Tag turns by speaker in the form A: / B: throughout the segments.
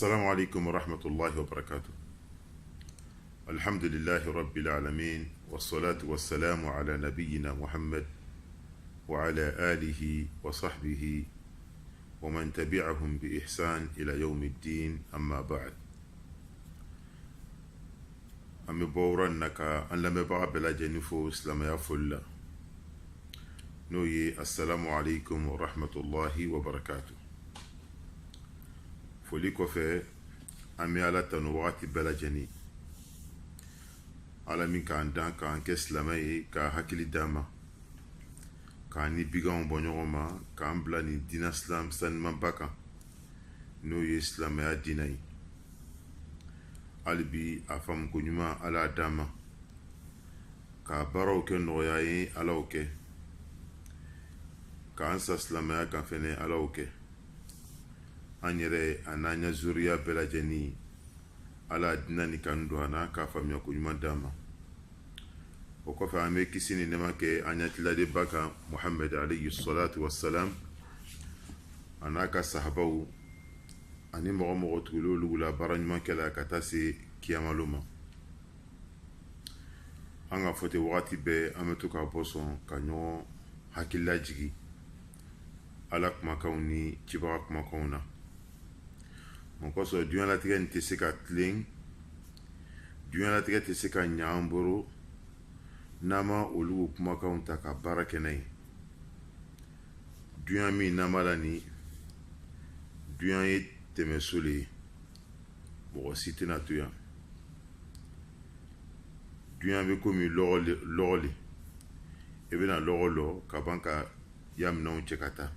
A: السلام عليكم ورحمة الله وبركاته. الحمد لله رب العالمين، والصلاة والسلام على نبينا محمد وعلى آله وصحبه ومن تبعهم بإحسان إلى يوم الدين. أما بعد، أمي بورنك أن لم يبقى بلا جنفو إسلام يفل نوي. السلام عليكم ورحمة الله وبركاته. foli kɔfɛ an bɛ ala tanu wagati bɛɛ lajɛlen. ala min k'an dan k'an kɛ silamɛ ye, k'a hakili d'an ma, k'an ni biganw bɔ ɲɔgɔn ma, k'an bila nin diinɛ silam sanumanba kan n'o ye silamɛya diinɛ ye. hali bi a faamuko ɲuman ala y'a d'an ma, k'a baaraw kɛ nɔgɔya ye ala y'o kɛ, k'an sa silamɛya kan fɛnɛ ala y'o kɛ. an yɛrɛ a n'an ɲɛ zuriya bɛɛ lajɛlen ala diinɛ ni kanu don an na, k'a faamuya ko ɲuman d'an ma. o kɔfɛ an bɛ kisi ni nɛɛma kɛ an ɲɛtiladenba kan Muhamad alayhi salatu wassalam, a n'a ka sahabaw ani mɔgɔ mɔgɔ tugula olu la baara ɲuman kɛla ka taa se kiyamalo ma. an ka fɔ ten wagati bɛɛ an bɛ to k'a bɔ sɔn ka ɲɔgɔn hakilila jigi ala kumakanw ni cibaga kumakanw na. o kosɔn diɲɛlatigɛ nin tɛ se ka tilen, diɲɛlatigɛ tɛ se ka ɲɛ an bolo n'an ma olu kumakanw ta ka baara kɛ n'a ye. diɲɛ min n'an b'a la ni diɲɛ ye tɛmɛso le ye, mɔgɔ si tɛna to yan. diɲɛ bɛ komi lɔgɔ le, i bɛna lɔgɔ lɔ ka ban ka yaminɛnw cɛ ka taa.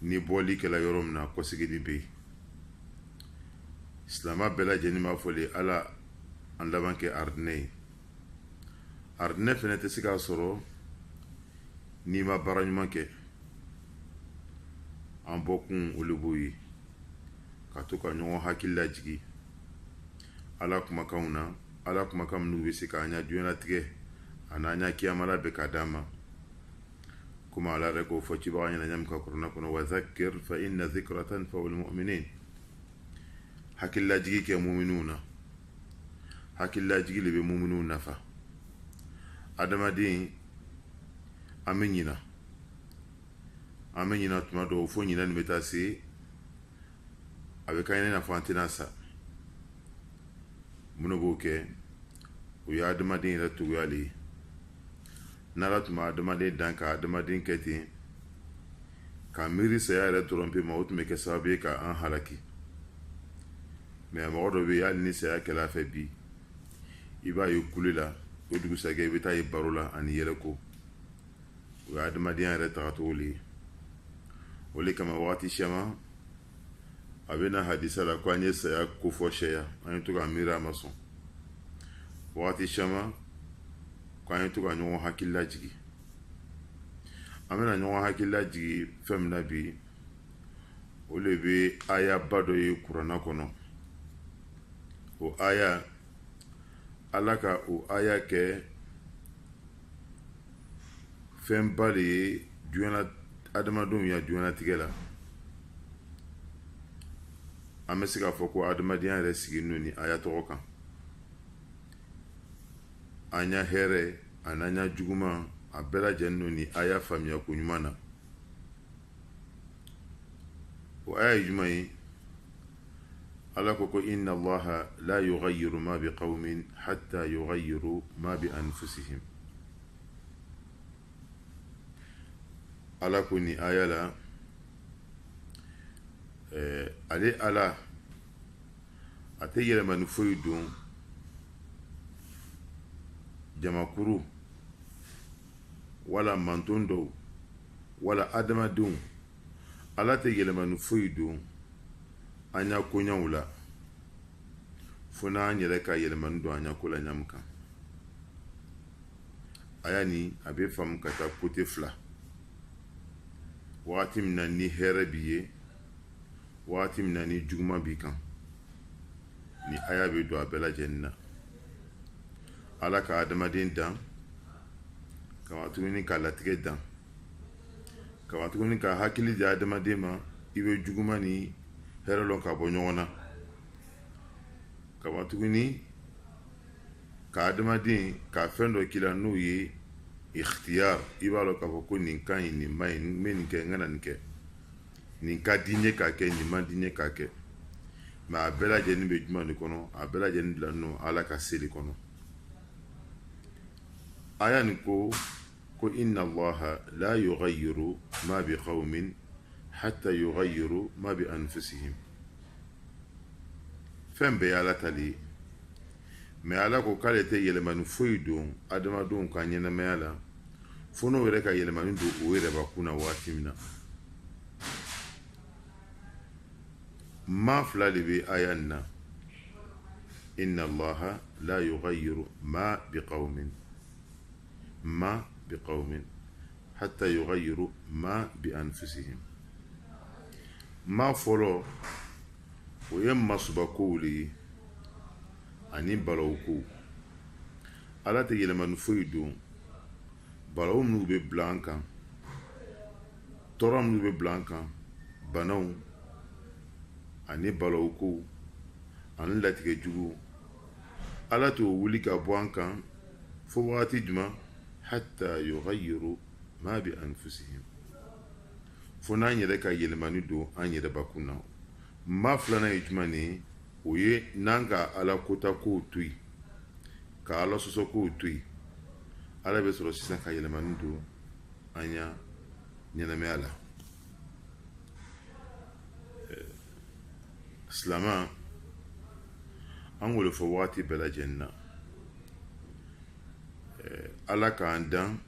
A: ni bɔli kɛla yɔrɔ min na kɔsegin bɛ yen. silamɛ bɛɛ lajɛlen b'a fɔ de ala an laban kɛ aridinɛ ye. aridinɛ fɛnɛ tɛ se k'a sɔrɔ n'i ma baara ɲuman kɛ. an bɔkun olu b'o ye, ka to ka ɲɔgɔn hakili lajigi ala kumakanw na, ala kumakan minnu bɛ se k'an ɲa diɲɛlatigɛ a n'an ɲa kiyamala bɛ ka d'an ma. komi ala yɛrɛ k'o fɔ cibaga ɲɛna ɲami ka kuranɛ kɔnɔ, wa zakir fa inna zikra tanfa'u lmuminin. hakililajigi kɛ muminunw na, hakililajigi le bɛ muminunw nafa. adamaden an bɛ ɲina tuma dɔw fo ɲina nin bɛ taa se a bɛ k'an ye n'a fɔ an tɛna sa. minnu b'o kɛ o ye adamaden yɛrɛ cogoya le ye. n'ala tun bɛ adamaden dan ka adamaden kɛ ten ka miiri saya yɛrɛ dɔrɔn pe ma, o tun bɛ kɛ sababu ye ka an halaki. mɛ mɔgɔ dɔ bɛ yen hali ni saya kɛlɛ a fɛ bi, i b'a ye kule la, o dugusajɛ i bɛ taa ye baro la ani yɛlɛ ko. o ye adamadenya yɛrɛ tagacogo le ye. o le kama wagati caman a bɛ na hadisa la ko an ye saya kofɔ sɛya, an ye to ka miiri a ma sɔn. wagati caman ko an ye to ka ɲɔgɔn hakili lajigi. an bɛna ɲɔgɔn hakili lajigi fɛn min na bi, o le bɛ ayaba dɔ ye kuranɛ kɔnɔ. o aya, ala ka o aya kɛ fɛnba de ye adamadenw ya diɲɛlatigɛ la. an bɛ se k'a fɔ ko adamadenya yɛrɛ sigilen don ni aya tɔgɔ kan. an ɲa hɛrɛ a n'an ɲa juguman a bɛɛ lajɛlen don ni aya faamuya ko ɲuman na. o aya ye jumɛn ye? ala ko inna allaha la yughayyiru ma bi qawmin hatta yughayyiru ma bi anfusihim. ala ko ni aya la ale ala a tɛ yɛlɛmani foyi don jamakuru wala manton dɔw wala adamadenw. ala tɛ yɛlɛmani foyi don an ɲa koɲɛw la fo n'an yɛrɛ ka yɛlɛmani don an ɲa ko la ɲamu kan. aya ni a bɛ faamu ka taa kote fila. wagati min na ni hɛrɛ b'i ye, wagati min na ni juguman b'i kan, ni aya bɛ don a bɛɛ lajɛlen na. ala ka adamaden dan, kama tuguni ka latigɛ dan, kama tuguni ka hakili di adamaden ma i bɛ juguman ni hɛrɛ lɔn ka bɔ ɲɔgɔn na kama tuguni ka adamaden ka fɛn dɔ k'i la n'o ye ikhtiyar i b'a lɔn k'a fɔ ko nin ka ɲi nin ma ɲi n bɛ nin kɛ n kana nin kɛ nin ka di n ye k'a kɛ nin man di n ye k'a kɛ mɛ a bɛɛ lajɛlen bɛ juma de kɔnɔ a bɛɛ lajɛlen dilannen ala ka se de kɔnɔ aya nin ko inna allaha la yughayyiru ma bi qawmin hatta yughayyiru ma bi anfusihim fɛn bɛɛ ye ala tali ye mɛ ala ko k'ale tɛ yɛlɛmani foyi don adamadenw ka ɲɛnamaya la fo n'o yɛrɛ ka yɛlɛmani don o yɛrɛ bakun na waati min na ma fila de bɛ aya nin na inna allaha la yughayyiru ma bi qawmin hatta yughayyiru ma bi anfusihim ma fɔlɔ o ye masubakow le ye ani balaw ko ala tɛ yɛlɛmani foyi don balaw minnu bɛ bila an kan tɔɔrɔ minnu bɛ bila an kan banaw ani balaw ko ani latigɛ jugu ala t'o wuli ka bɔ an kan fo wagati jumɛn hatta yughayyiru ma bi anfusihim fo n'an yɛrɛ ka yɛlɛmani don an yɛrɛ bakun na ma filanan ye jumɛn ye o ye n'an ka ala kota kow to yen ka ala sɔsɔ kow to yen ala bɛ sɔrɔ sisan ka yɛlɛmani don an ya ɲɛnamaya la silama an wele fɔ wagati bɛɛ lajɛlen na ala k'an dan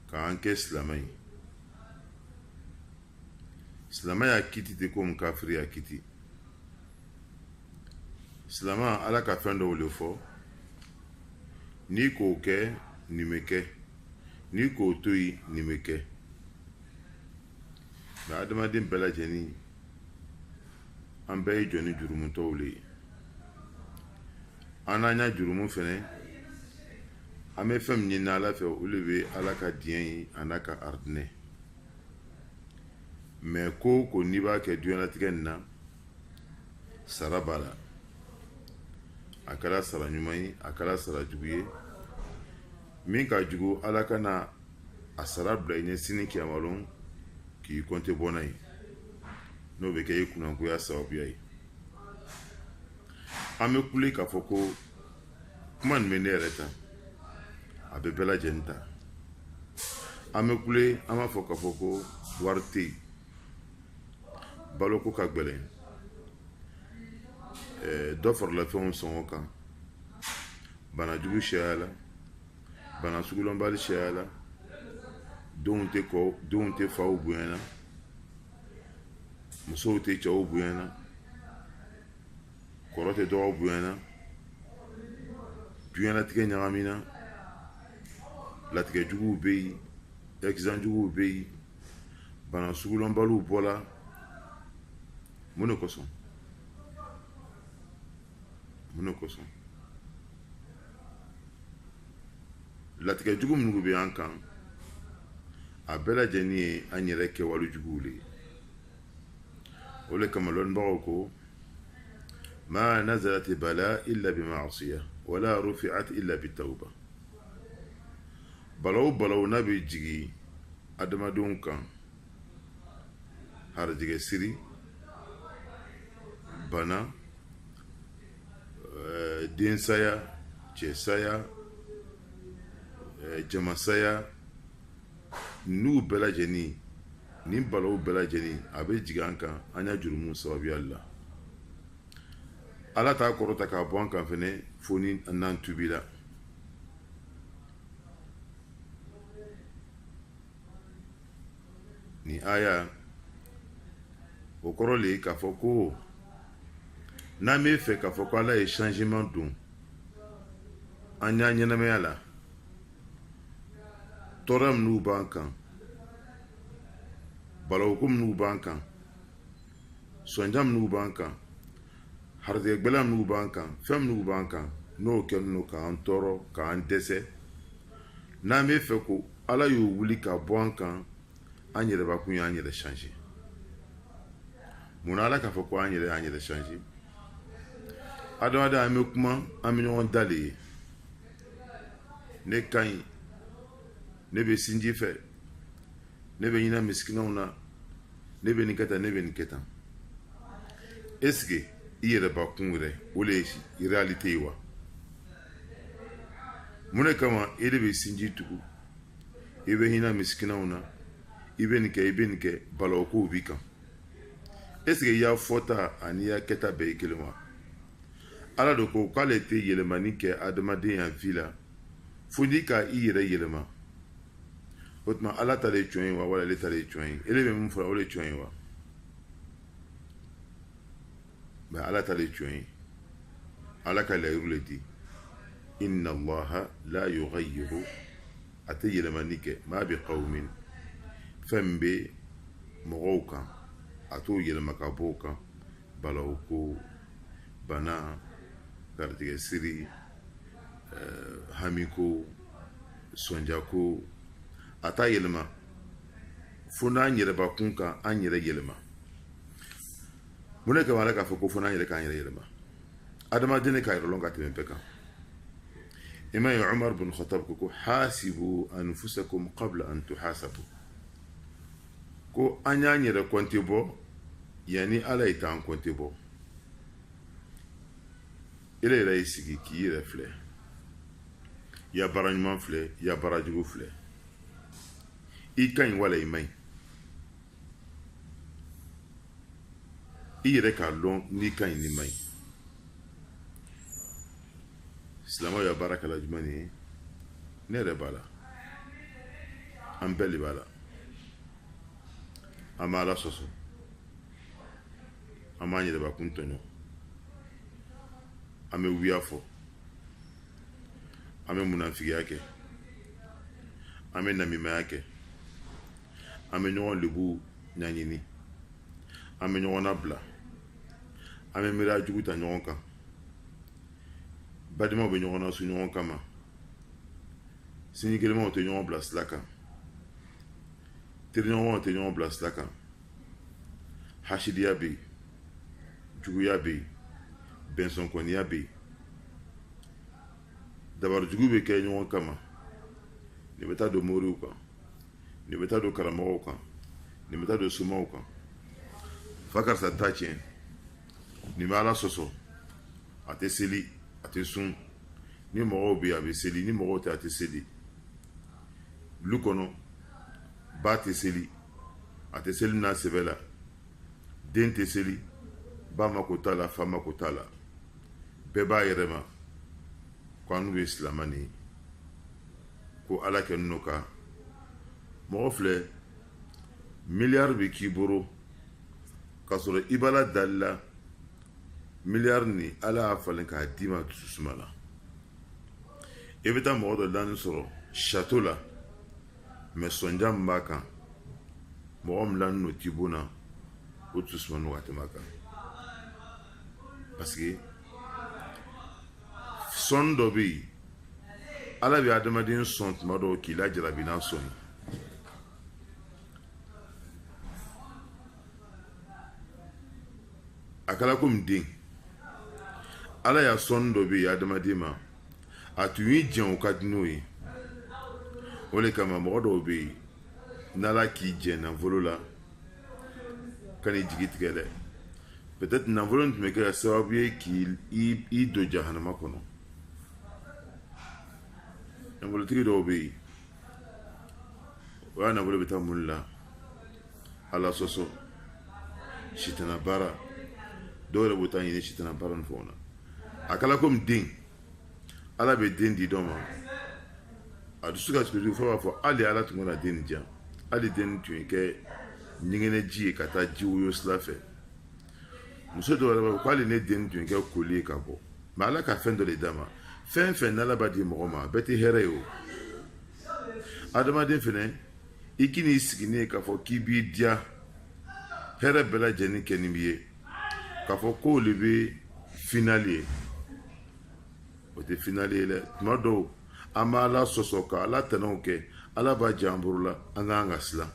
A: k'an kɛ silama ye silamaya kiti tɛ komi kafiriya kiti silama ala ka fɛn dɔw le fɔ n'i k'o kɛ nin bɛ kɛ n'i k'o to yen nin bɛ kɛ nka adamaden bɛɛ lajɛlen an bɛɛ ye jɔn ni jurumutɔw le ye an n'an ya jurumu fɛnɛ an bɛ fɛn min ɲini ala fɛ o le bɛ ala ka diɲɛ ye a n'a ka aridinɛ mɛ ko ko n'i b'a kɛ diɲɛlatigɛ nin na sara b'a la a kɛra sara ɲuman ye a kɛra sara jugu ye min ka jugu ala kana a sara bila i ɲɛ sini kiyamalon k'i kɔnte bɔ n'a ye n'o bɛ kɛ i kunnangoya sababuya ye an bɛ kule k'a fɔ ko kuma nin bɛ ne yɛrɛ ta a bɛ bɛɛ lajɛlen ta an bɛ kule an b'a fɔ k'a fɔ ko wari tɛ yen baloko ka gɛlɛn dɔ farala fɛnw sɔngɔ kan banajugu caya la bana sugulɔnbali caya la denw tɛ faw bonyana musow tɛ cɛw bonyana kɔrɔ tɛ dɔgɔw bonyana diɲɛlatigɛ ɲagamina latigɛ juguw bɛ yen accident juguw bɛ yen bana sugulɔnbaliw bɔla mun de kosɔn latigɛ jugu minnu bɛ an kan a bɛɛ lajɛlen ye an yɛrɛ kɛwale juguw le ye o le kama lɔnnibagaw ko ma nazalat bala illa bi ma'asiya wala rufi'at illa bi tawba balaw balaw n'a bɛ jigi adamadenw kan harijɛgɛ siri bana densaya cɛsaya jamasaya n'u bɛɛ lajɛlen nin balaw bɛɛ lajɛlen a bɛ jigin an kan an ya jurumu sababuya la ala t'a kɔrɔta k'a bɔ an kan fɛnɛ fo ni n'an tubila ni aya o kɔrɔ le ye k'a fɔ ko n'an bɛ fɛ k'a fɔ ko ala ye changement don an ya ɲɛnamaya la tɔɔrɔ minnu b'an kan balawko minnu b'an kan sɔnja minnu b'an kan harijɛgbɛla minnu b'an kan fɛn minnu b'an kan n'o kɛlen don k'an tɔɔrɔ k'an dɛsɛ n'an bɛ fɛ ko ala y'o wuli ka bɔ an kan an yɛrɛ bakun y'an yɛrɛ changer mun ala k'a fɔ ko an yɛrɛ changer adamaden an bɛ kuma an bɛ ɲɔgɔn da de ye ne ka ɲi ne bɛ sinji fɛ ne bɛ ɲinɛ misikinaw na ne bɛ nin kɛ tan ne bɛ nin kɛ tan est-ce que i yɛrɛ bakun yɛrɛ o de ye réalité ye wa mun de kama e de bɛ sinji tugu i bɛ ɲinɛ misikinaw na i bɛ nin kɛ balawu kow b'i kan est-ce que i y'a fɔta ani i y'a kɛta bɛɛ ye kelen wa ala de ko k'ale tɛ yɛlɛmani kɛ adamadenya vie la fo ni ka i yɛrɛ yɛlɛma o tuma ala ta de ye tiɲɛ ye wa wala ale ta de ye tiɲɛ ye ele bɛ mun fɔ o de ye tiɲɛ ye wa mais ala ta de ye tiɲɛ ye ala ka layiru le di inna allaha la yughayyiru a tɛ yɛlɛmani kɛ ma bi qawmin fɛn min bɛ mɔgɔw kan a t'o yɛlɛma ka bɔ o kan balawu ko bana garijɛgɛ siri hami ko sɔnja ko a t'a yɛlɛma fo n'an yɛrɛbakun kan an yɛrɛ yɛlɛma mun de kama ala k'a fɔ ko fo n'an yɛrɛ k'an yɛrɛ yɛlɛma adamaden de ka yɛrɛ lɔn ka tɛmɛ bɛɛ kan imam umar bin khattab ko hasibu anfusakum qabla an tuhasabu ko an y'an yɛrɛ kɔnte bɔ yanni ala ye t'an kɔnte bɔ ele yɛrɛ y'i sigi k'i yɛrɛ filɛ i ya baara ɲuman filɛ i ya baara jugu filɛ i ka ɲi wala i man ɲi i yɛrɛ k'a dɔn n'i ka ɲi n'i man ɲi silamɛw ya baara kɛla jumɛn ye ne yɛrɛ b'a la an bɛɛ de b'a la an b'a ala sɔsɔ an b'an yɛrɛbakun tɔɲɔ an bɛ wuya fɔ an bɛ munafigiya kɛ an bɛ namimaya kɛ an bɛ ɲɔgɔn lebu ɲaɲini an bɛ ɲɔgɔn nabila an bɛ miiriya jugu ta ɲɔgɔn kan badimaw bɛ ɲɔgɔn nasu ɲɔgɔn kama sinjikɛlɛmaw tɛ ɲɔgɔn bila sira kan teriɲɔgɔnw tɛ ɲɔgɔn bila sira kan hasidiya bɛ yen juguya bɛ yen bɛnsɔnkɔniya bɛ yen dabarijugu bɛ kɛ ɲɔgɔn kama nin bɛ taa don moriw kan nin bɛ taa don karamɔgɔw kan nin bɛ taa don somaw kan fa karisa ta tiɲɛ nin bɛ ala sɔsɔ a tɛ seli a tɛ sun ni mɔgɔw bɛ yen a bɛ seli ni mɔgɔw tɛ a tɛ seli lu kɔnɔ ba tɛ seli a tɛ seli n'a sɛbɛ la den tɛ seli ba mako t'a la fa mako t'a la bɛɛ b'a yɛrɛ ma ko an n'u ye silamɛ ye ko ala kɛ n'o kan mɔgɔ filɛ miliyari bɛ k'i bolo k'a sɔrɔ i b'ala dalila miliyari ni ala y'a falen k'a d'i ma dususuma la i bɛ taa mɔgɔ dɔ dani sɔrɔ sato la mɛ sɔnja min b'a kan mɔgɔ min lani n'o t'i bon na o dususuma n'o ka tɛmɛ a kan parce que sɔn dɔ bɛ yen ala bɛ adamaden sɔn tuma dɔw k'i lajarabi n'a sɔn ye a kɛra komi den ala y'a sɔn dɔ bɛ yen adamaden ma a tun y'i jɛn o ka di n'o ye o de kama mɔgɔ dɔw bɛ yen n'ala k'i jɛn nafolo la ka n'i jigi tigɛ dɛ peut-être nafolo in tun bɛ kɛ sababu ye k'i don jahanama kɔnɔ nafolotigi dɔw bɛ yen o y'a nafolo bɛ taa mun la ala sɔsɔ sitana baara dɔw yɛrɛ b'o taa ɲini sitana baara ni fɛnw na a kɛra komi den ala bɛ den di dɔ ma a dusu ka sigi fo b'a fɔ hali ala tun kana den nin diyan hali den nin tun ye kɛ ɲɛgɛnɛ ji ye ka taa ji woyo sira fɛ muso dɔw yɛrɛ b'a fɔ ko hali ne den nin tun ye kɛ koli ye ka bɔ mɛ ala ka fɛn dɔ de d'a ma fɛn fɛn n'ala b'a di mɔgɔ ma bɛɛ tɛ hɛrɛ ye o adamaden fɛnɛ i k'i n'i sigi ne ye k'a fɔ k'i b'i diya hɛrɛ bɛɛ lajɛlen kɛ nin b'i ye k'a fɔ k'o de bɛ finali ye o tɛ finali ye dɛ tuma dɔw an b'a ala sɔsɔ ka ala tɛnɛw kɛ ala b'a jɛ an bolo la an k'an ka siran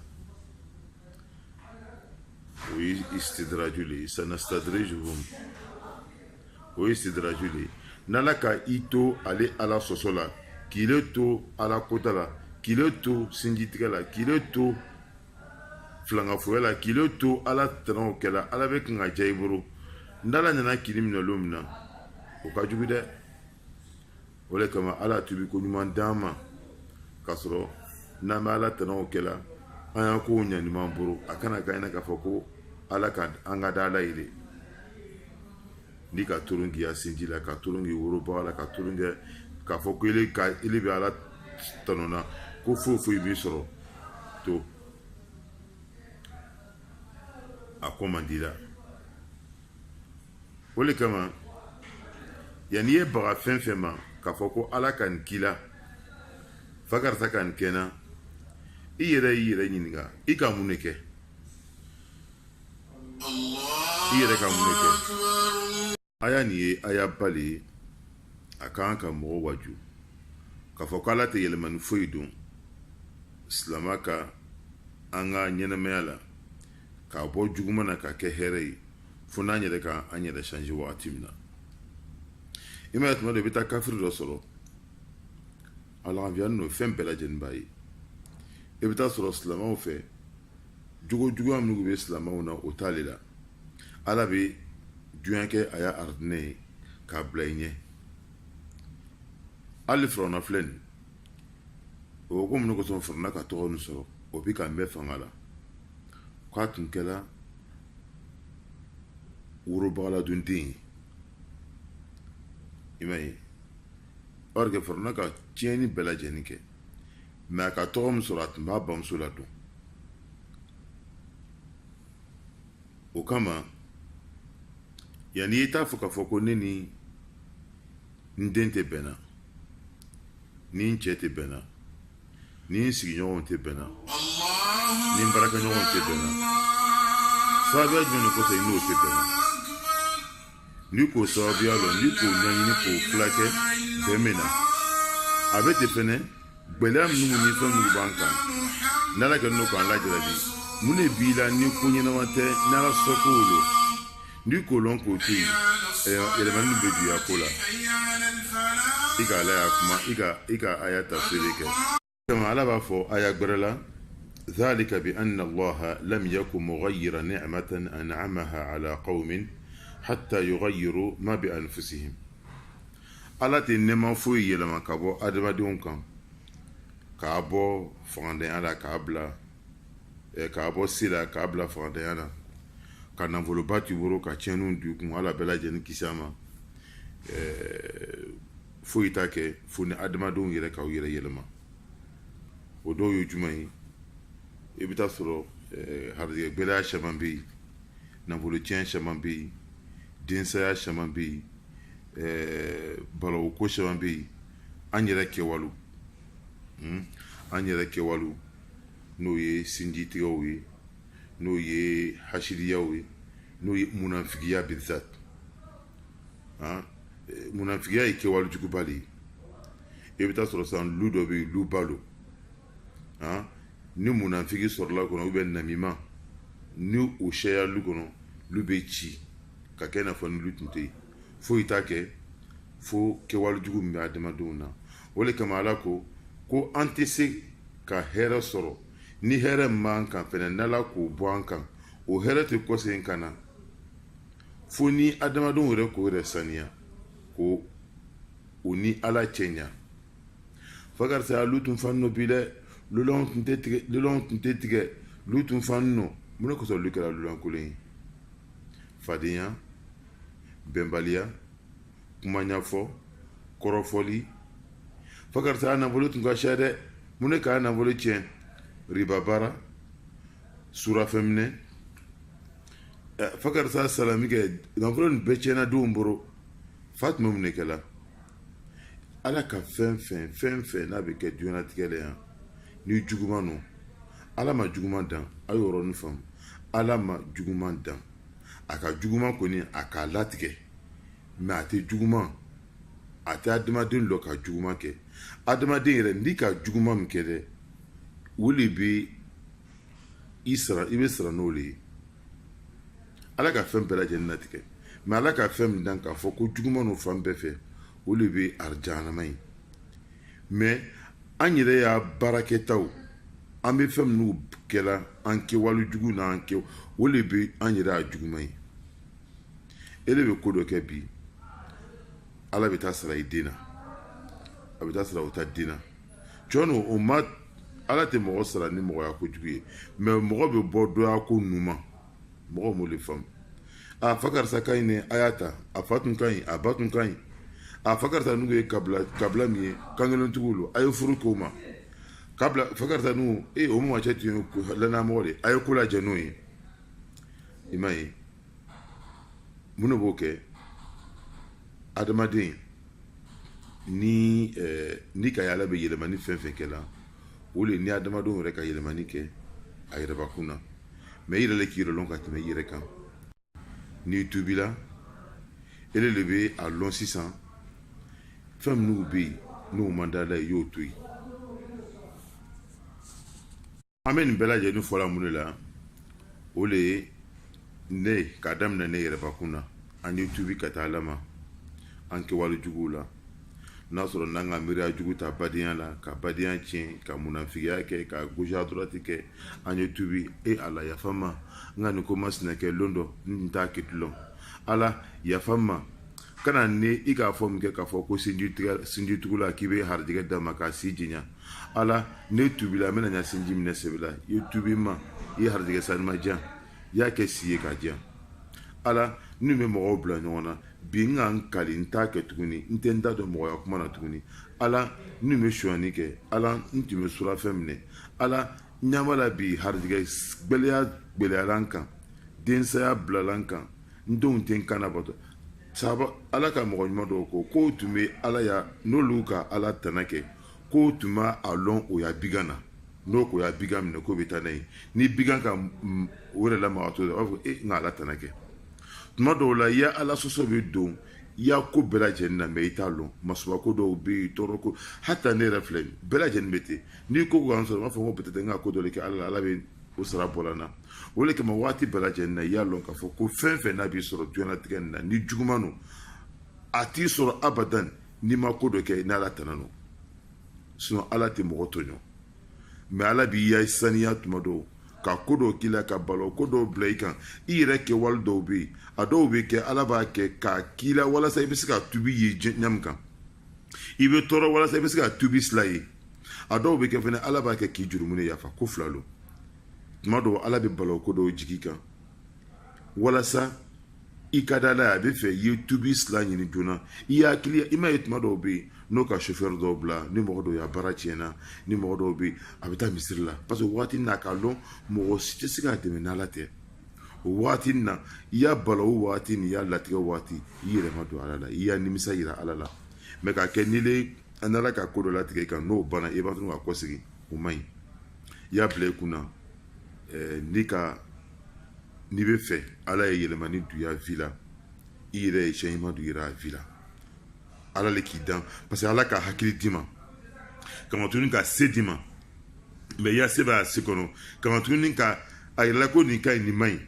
A: o ye istidraju le ye sanastadrijuhum o ye istidraju le ye n'ala ka i to ale ala sɔsɔ la k'i le to ala kota la k'i le to sinjitigɛ la k'i le to filangafoya la k'i le to ala tɛnɛw kɛla ala bɛ kan ka diya i bolo n'ala nana k'i minɛ don min na o ka jugu dɛ o de kama ala tubi ko ɲuman d'an ma k'a sɔrɔ n'an bɛ ala tɛnɛw kɛla an y'an kow ɲɛ ɲuman bolo a kana k'a ɲɛna k'a fɔ ko ala ka an ka da ala ye de ni ka torun k'i ya sinji la ka torun k'i worobaga la ka torun kɛ k'a fɔ ko ele bɛ ala tanu na ko foyi foyi b'i sɔrɔ to a ko man di la o de kama yanni i ye baga fɛn fɛn ma k'a fɔ ko ala ka nin k'i la fa karisa ka nin kɛ n na i yɛrɛ y'i yɛrɛ ɲininka i ka mun de kɛ i yɛrɛ ka mun de kɛ a y'a nin ye a y'a bali a kan ka mɔgɔ waju k'a fɔ ko ala tɛ yɛlɛmani foyi don silamɛ ka an ka ɲɛnɛmaya la k'a bɔ juguman na ka kɛ hɛrɛ ye fo n'an yɛrɛ ka an yɛrɛ change wagati min na i ma ye tuma dɔ i bɛ taa kafiri dɔ sɔrɔ a lafiyanin don fɛn bɛɛ lajɛlen b'a ye i bɛ taa sɔrɔ silamɛw fɛ jogo juguya minnu bɛ silamɛw na o t'ale la ala bɛ juguya kɛ a y'a aridinɛ ye k'a bila i ɲɛ hali firawuna filɛ nin o ko mun kosɔn firawuna ka tɔgɔ nin sɔrɔ o bɛ ka mɛn fanga la k'a tun kɛra worobagaladun den ye i m'a ye or que firawuna ka tiɲɛni bɛɛ lajɛlen kɛ mɛ a ka tɔgɔ min sɔrɔ a tun b'a bamuso la dɔn o kama yanni i t'a fɔ k'a fɔ ko ne ni n den tɛ bɛnna ni n cɛ tɛ bɛnna ni n sigiɲɔgɔnw tɛ bɛnna ni n baarakɛɲɔgɔnw tɛ bɛnna sababuya jumɛn de kosɔn i n'o tɛ bɛnna ni k'o sababuya lɔn ni k'o ɲɛɲini k'o fulakɛ bɛn min na a bɛ ten fɛnɛ gbɛlɛya minnu ni fɛn minnu b'an kan n'ala kɛ n'o k'an lajarabi mun de b'i la ni ko ɲɛnama tɛ n'ala sɔkow lo ni k'o lɔn k'o to yen yɛlɛmani bɛ juguya ko la i ka ala y'a kuma i ka aya tafsiri kɛ kama ala b'a fɔ aya gbɛrɛ la ذلك بأن الله لم يكن مغير نعمة أنعمها على قوم حتى يغيروا ما بأنفسهم ala tɛ nɛɛma foyi yɛlɛma ka bɔ adamadenw kan k'a bɔ fangandanya la k'a bɔ se la k'a bila fangandanya la ka nafoloba t'u bolo ka tiɲɛniw d'u kun ala bɛɛ lajɛlen kisi a ma foyi t'a kɛ fo ni adamadenw yɛrɛ k'aw yɛrɛ yɛlɛma o dɔw ye jumɛn ye i bɛ taa sɔrɔ harijɛ gɛlɛya caman bɛ yen nafolo tiɲɛ caman bɛ yen densaya caman bɛ yen balawu ko caman bɛ yen an yɛrɛ kɛwalew n'o ye sinjitigɛw ye n'o ye hasiriyaw ye n'o ye munafigiya bizat munafigiya ye kɛwale juguba de ye i bɛ taa sɔrɔ sisan lu dɔ bɛ yen lu balo ni munafigi sɔrɔla kɔnɔ ubiyɛn namima ni o sɛya lu kɔnɔ lu bɛ ci ka kɛ i n'a fɔ ni lu tun tɛ yen foyi t'a kɛ fo kɛwale jugu min bɛ adamadenw na o de kama ala ko an tɛ se ka hɛrɛ sɔrɔ ni hɛrɛ min b'an kan fɛnɛ n'ala k'o bɔ an kan o hɛrɛ tɛ kɔsegin ka na fo ni adamadenw yɛrɛ k'o yɛrɛ saniya ko o ni ala cɛ ɲa fa karisa lu tun fan nɔ bi dɛ lulɔn tun tɛ tigɛ lu tun fan nɔ mun de kosɔn lu kɛra lulɔnkolon ye fadenya bɛnbaliya kuma ɲɛfɔ kɔrɔfɔli fa karisa a nafolo tun ka ca dɛ mun de k'a nafolo tiɲɛ riba baara surafɛn minɛ fa karisa salami kɛ nafolo nin bɛɛ tiɲɛna denw bolo fa tun bɛ mun de kɛla ala ka fɛn fɛn n'a bɛ kɛ diɲɛlatigɛ la yan ni juguman don ala ma juguman dan a y'o yɔrɔnin faamu ala ma juguman dan a ka juguman kɔni a k'a latigɛ mɛ a tɛ juguman a tɛ adamaden dɔ ka juguman kɛ adamaden yɛrɛ n'i ka juguman min kɛ dɛ o de bɛ i bɛ sara n'o de ye ala ka fɛn bɛɛ lajɛlen natigɛ mɛ ala ka fɛn min dan k'a fɔ ko juguman n'o fan bɛɛ fɛ o de bɛ arijanama ye mɛ an yɛrɛ y'a baarakɛtaw an bɛ fɛn minnu kɛla an kɛwale jugu n'an kɛ o de bɛ an yɛrɛ a juguman ye e de bɛ ko dɔ kɛ bi ala bɛ taa sara i den na a bɛ taa sara o ta den na jɔn o ma ala tɛ mɔgɔ sara ni mɔgɔya kojugu ye mɛ mɔgɔ bɛ bɔ dɔya ko ɲuman mɔgɔ m'o de faamu a fa karisa ka ɲi ne a y'a ta a fa tun ka ɲi a ba tun ka ɲi a fa karisa n'u ye kabila min ye kan kelen tigiw lo a ye furu k'o ma kabila fa karisa n'u o ma cɛ tun ye lannamɔgɔ de a ye ko lajɛ n'o ye i m'a ye mun de b'o kɛ adamaden ni ka ala bɛ yɛlɛmani fɛn fɛn kɛ la o de ni adamadenw yɛrɛ ka yɛlɛmani kɛ a yɛrɛbakun na mɛ i yɛrɛ le k'i yɛrɛ lɔn ka tɛmɛ i yɛrɛ kan n'i tubila ele de bɛ a lɔn sisan fɛn minnu bɛ yen n'o man d'a la i y'o to yen an bɛ nin bɛɛ lajɛlen fɔla mun de la o de ye ne k'a daminɛ ne yɛrɛbakun na an ye tubi ka taa ala ma an kɛwale juguw la n'a sɔrɔ n'an ka miiriya jugu ta badenya la ka badenya tiɲɛ ka munafigiya kɛ ka gauche à droite kɛ an ye tubi ala yafa n ma n ka nin ko masina kɛ lon dɔ n t'a kɛ dulɔ ala yafa n ma kana ne i k'a fɔ min kɛ k'a fɔ ko sinjitugula k'i bɛ harijɛgɛ d'a ma k'a si jiɲa ala ne tubila n bɛna ɲa sinji minɛ sɛbɛ la i tubi ma i ye harijɛgɛ sanima diyan i y'a kɛ si ye k'a diyan ala n'u bɛ mɔgɔw bila ɲɔgɔn na bi n ka n kali n t'a kɛ tuguni n tɛ n da dɔn mɔgɔya kuma na tuguni ala n'u bɛ sonyani kɛ ala n tun bɛ surafɛn minɛ ala ɲama la bi harijɛgɛ gbɛlɛyala n kan densaya bilala n kan n denw tɛ n kan na bato saba ala ka mɔgɔ ɲuman dɔw ko k'o tun bɛ ala ya n'olu ka ala tana kɛ k'o tun b'a lɔn o ya bigan na n'o ko ya bigan minɛ k'o bɛ taa n'a ye ni bigan ka o yɛrɛ lamaga to o b'a fɔ n ka ala tana kɛ tuma dɔw la i ya ala sɔsɔ bɛ don i y'a ko bɛɛ lajɛlen na mɛ i t'a lɔn masubako dɔw bɛ yen tɔɔrɔ ko hata ne yɛrɛ filɛ bɛɛ lajɛlen bɛ ten n'i ko k'an sɔrɔ n b'a fɔ ko peut-être n ka ko dɔ de kɛ ala la ala bɛ o sara bɔra n na o de kama waati bɛɛ lajɛlen na i y'a lɔn k'a fɔ ko fɛn fɛn n'a b'i sɔrɔ diɲɛlatigɛ nin na ni juguman don a t'i sɔrɔ abadan n'i ma ko dɔ kɛ n'ala tana no sinon ala tɛ mɔgɔ tɔɲɔ mɛ ala b'i ya saniya tuma dɔw ka ko dɔw k'i la ka balo ko dɔw bila i kan i yɛrɛ kɛwale dɔw bɛ yen a dɔw bɛ kɛ ala b'a kɛ k'a k'i la walasa i bɛ se ka tubi ye ɲami kan i bɛ tɔɔrɔ walasa i bɛ se ka tubi sila ye a dɔw bɛ kɛ fɛnɛ ala b'a kɛ k'i jurumu ne yafa ko fila lo tuma dɔw ala bɛ balo ko dɔw jigi kan walasa i ka da la a bɛ fɛ i ye tubi sila ɲini joona i hakili i ma ye tuma dɔw bɛ yen n'o ka chauffeur dɔw bila ni mɔgɔ dɔw y'a baara tiɲɛna ni mɔgɔ dɔw bɛ yen a bɛ taa misiri la parce que waati n'a k'a dɔn mɔgɔ si tɛ se k'a dɛmɛ n'ala tɛ o waati na i y'a balo o waati ni i y'a latigɛ waati i yɛrɛ ma don ala la i y'a nimisa yira ala la mɛ k'a kɛ n'i an ala ka ko dɔ latigɛ i kan n'o banna i b'a sɔrɔ ka kɔsegin o man ɲi i y'a bila i kunna n'i bɛ fɛ ala ye yɛlɛmani don i ya vi la i yɛrɛ ye tiɲɛ ɲuman don i yɛrɛ a vi la ala le k'i dan parce que ala ka hakili d'i ma kama tuguni ka se d'i ma mɛ i ya se b'a se kɔnɔ kama tuguni ka a yɛrɛ ko nin ka ɲi nin man ɲi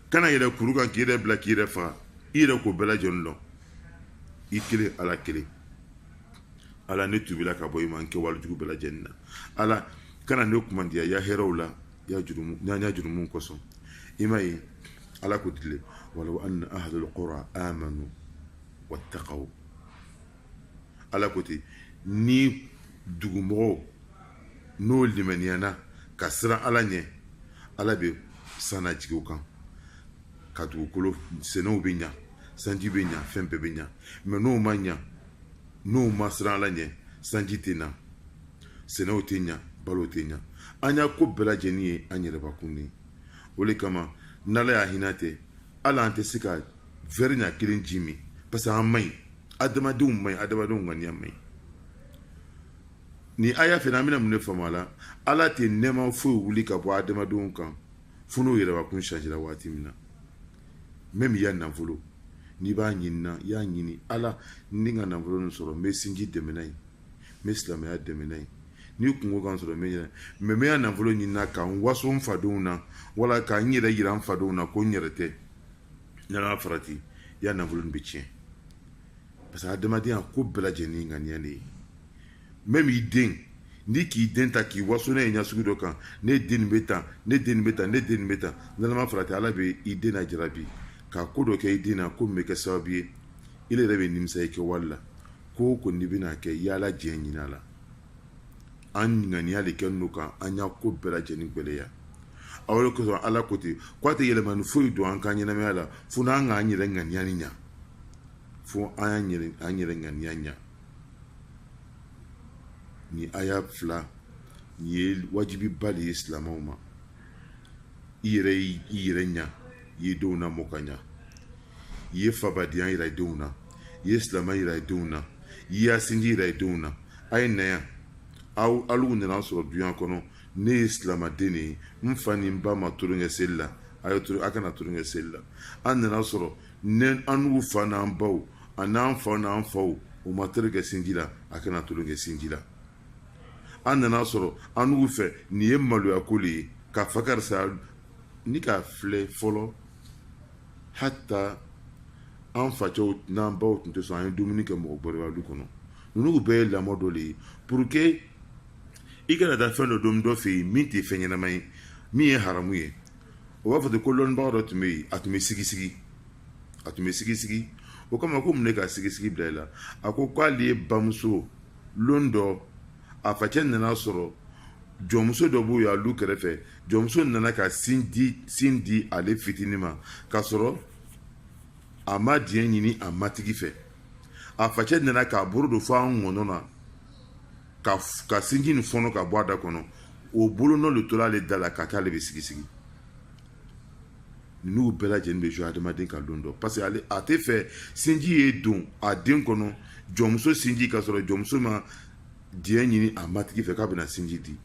A: kana yɛrɛ kuru kan k'i yɛrɛ bila k'i yɛrɛ faga i yɛrɛ k'o bɛɛ lajɛlen dɔn i kelen ala kelen ala ne tubila ka bɔ i ma n kɛ walijugu bɛɛ lajɛlen na ala kana ne kumandiya ya hɛrɛw la ya jurumu kosɔn i ma ye ala ko dile walaw anna ahlul qura amanu wattaqaw ala ko ten ni dugumɔgɔw n'o limaniya ka siran ala ɲɛ ala bɛ san jigi o kan ka dugukolo sɛnɛw bɛ ɲa sanji bɛ ɲa fɛn bɛɛ bɛ ɲa mɛ n'o ma ɲa n'o ma siran ala ɲɛ sanji tɛ na sɛnɛw tɛ ɲa balo tɛ ɲa an y'a ko bɛɛ lajɛlen ye an yɛrɛbakun de o de kama n'ala y'a hinɛ tɛ ala an tɛ se ka verre ɲa kelen ji min parce que an man ɲi adamadenw man ɲi adamadenw ŋaniya man ɲi ni aya fɛnɛ an bɛna mun de faamu a la ala tɛ nɛɛma foyi wuli ka bɔ adamadenw kan fo n'o yɛrɛbakun changera waati min na même i ya nafolo n'i b'a ɲinina i y'a ɲini ala ni ka nafolo nin sɔrɔ n bɛ sinji dɛmɛ n'a ye n bɛ silamɛya dɛmɛ n'a ye n'i kungo kan sɔrɔ n bɛ ɲinɛ mɛ n bɛ ya nafolo ɲinina ka n waso n fadenw na wala ka n yɛrɛ yira n fadenw na ko n yɛrɛ tɛ n'ala farati ya nafoloni bɛ tiɲɛ parce que adamadenya ko bɛɛ lajɛlen ŋaniya de ye même i den n'i k'i den ta k'i waso n'a ye ɲɛ sugu dɔ kan ne den nin bɛ tan ne den nin bɛ tan ne den nin bɛ tan n'ala farati ala bɛ i den lajarabi ka ko dɔ kɛ i den na ko min bɛ kɛ sababu ye ile yɛrɛ bɛ nimisa i kɛ wali la ko o ko n'i bɛna kɛ yala diɲɛ ɲini a la an ŋaniya de kɛ n'o kan an y'a ko bɛɛ lajɛlen gwɛlɛya aw de kosɔn ala ko ten ko a tɛ yɛlɛma ni foyi don an ka ɲɛnamaya la fo n'an k'an yɛrɛ ŋaniya ni ɲa fo an yɛrɛ ŋaniya ɲa ni aya fila ni ye wajibiba de ye silamɛw ma i yɛrɛ ɲa i ye denw lamɔ ka ɲa i ye fabadenya yira i denw na i ye silamɛ yira i denw na i y'a sinji yira i denw na a ye na yan alu nana sɔrɔ duyan kɔnɔ ne ye silamɛden de ye n fa ni n ba ma tulonkɛ seli la a kana tulonkɛ seli la an nana sɔrɔ an n'u fa n'an baw a n'an fa n'an faw o ma tulonkɛ sinji la a kana tulonkɛ sinji la an nana sɔrɔ an n'u fɛ nin ye maloya ko le ye ka fa karisa ni ka filɛ fɔlɔ hata an facɛw n'an baw tun tɛ sɔn an ye dumuni kɛ mɔgɔkɔrɔbalu kɔnɔ ninnu bɛɛ ye lamɔ dɔ le ye pour que i kana taa fɛn dɔ dɔn dɔ fɛ yen min tɛ fɛn ɲɛnama ye min ye haramu ye o b'a fɔ ten ko lɔnnibaga dɔ tun bɛ yen a tun bɛ sigi o kama ko mun de ka sigi bila i la a ko k'ale ye bamuso lon dɔ a facɛ nana sɔrɔ jɔnmuso dɔ b'o ye olu kɛrɛfɛ jɔnmuso nana ka sin di ale fitinin ma k'a sɔrɔ a ma diɲɛ ɲini a matigi fɛ a facɛ nana k'a bolo don fo an ŋɔnɔ na ka sinji nin fɔnɔ ka bɔ a da kɔnɔ o bolo nɔ le tora ale da la ka k'ale bɛ sigi n'u bɛɛ lajɛlen bɛ jouer adamaden ka lon dɔ parce que a tɛ fɛ sinji ye don a den kɔnɔ jɔnmuso sinji ka sɔrɔ jɔnmuso ma diɲɛ ɲini a matigi fɛ k'a bɛna sinji di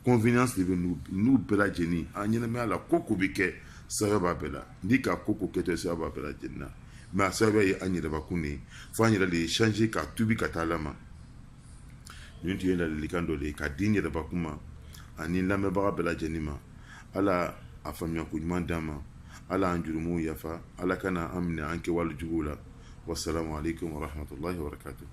A: convenience de bɛ n'u bɛɛ lajɛlen an ɲɛnamaya la ko ko bɛ kɛ sɛbɛn b'a bɛɛ la ni ka ko kɛtɔ sɛbɛn b'a bɛɛ lajɛlen na mais a sɛbɛn ye an yɛrɛbakun de ye fo an yɛrɛ de ye changer ka tubi ka taa ala ma nin tun ye ladilikan dɔ de ye ka di n yɛrɛbakun ma ani lamɛnbaga bɛɛ lajɛlen ma ala a faamuya ko ɲuman d'an ma ala an jurumuw yafa ala kana an minɛ an kɛwale juguw la wassalamu alaikum warahmatullahi wabarakatuh